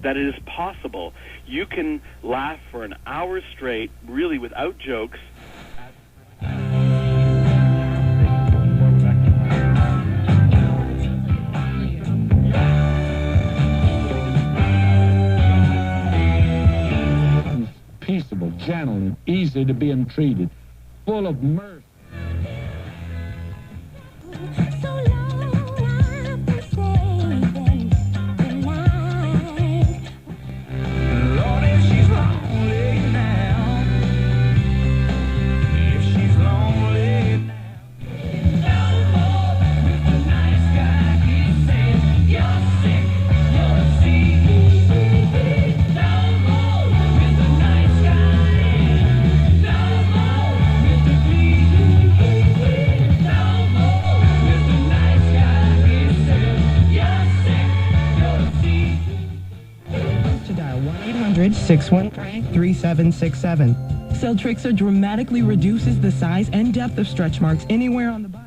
that it is possible. You can laugh for an hour straight, really without jokes. Peaceable, gentle, and easy to be entreated, full of mirth. Y832 Celtrixer dramatically reduces the size and depth of stretch marks anywhere on the body.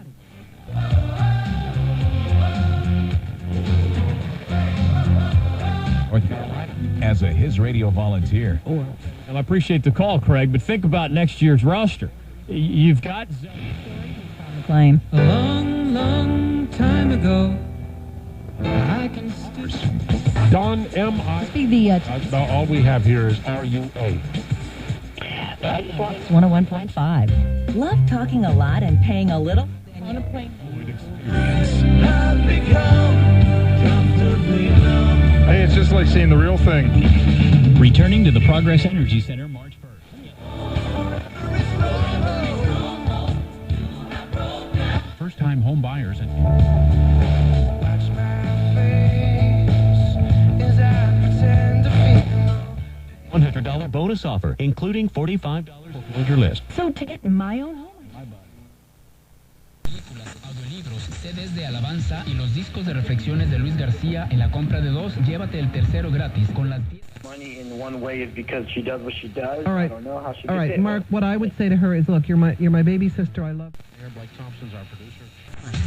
As a His Radio volunteer. Well, I appreciate the call, Craig, but think about next year's roster. You've got claim. A long, long time ago, I can still... Don M.I. That's about all we have here is RUA. 101.5. Love talking a lot and paying a little? Experience. Hey, it's just like seeing the real thing. returning to the Progress Energy Center March 1st. First-time home buyers and $100 bonus offer, including $45 foreclosure list. So to get my own home. CDs de alabanza y los discos de reflexiones de Luis García. En la compra de 2, llévate el tercero gratis con las 10. Money in one way is because she does what she does. All right. I don't know how she All right, did it. Mark, what I would say to her is, look, you're my baby sister. I love you. Blake Thompson's our producer.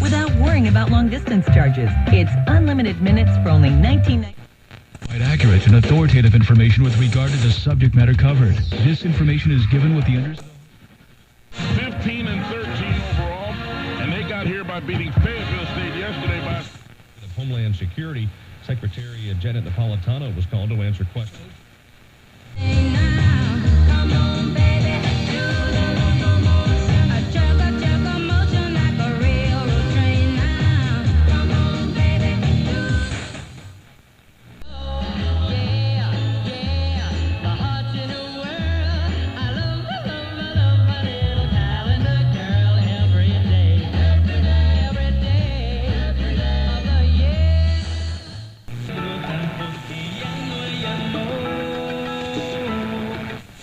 Without worrying about long distance charges. It's unlimited minutes for only $19.99. Quite accurate and authoritative information with regard to the subject matter covered. This information is given with the 15 and 13 overall, and they got here by beating Fayetteville State yesterday by... Of Homeland Security, Secretary Janet Napolitano was called to answer questions.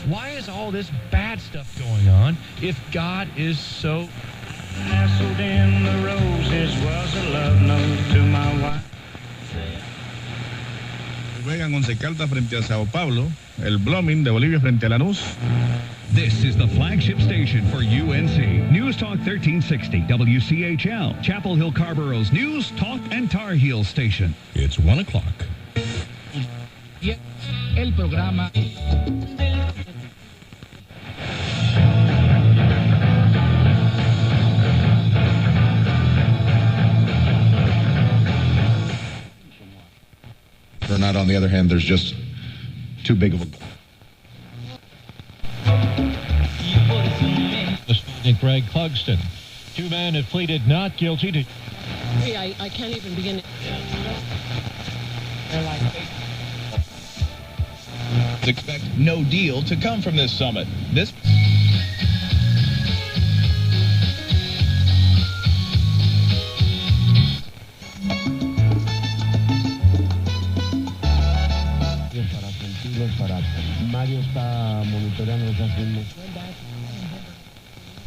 Why is all this bad stuff going on if God is so... Nestled in the roses was a love note to my wife. Juegan Once Caldas frente a Sao Paulo, el Blooming de Bolivia frente a Lanús. This is the flagship station for UNC. News Talk 1360, WCHL, Chapel Hill Carborough's News Talk and Tar Heel station. It's 1 o'clock. El programa. Or not, on the other hand, there's just too big of a... Defendant Greg Clugston. Two men have pleaded not guilty to... Hey, I can't even begin... They're like... Expect no deal to come from this summit. This... Para Mario está monitoreando esas mismas.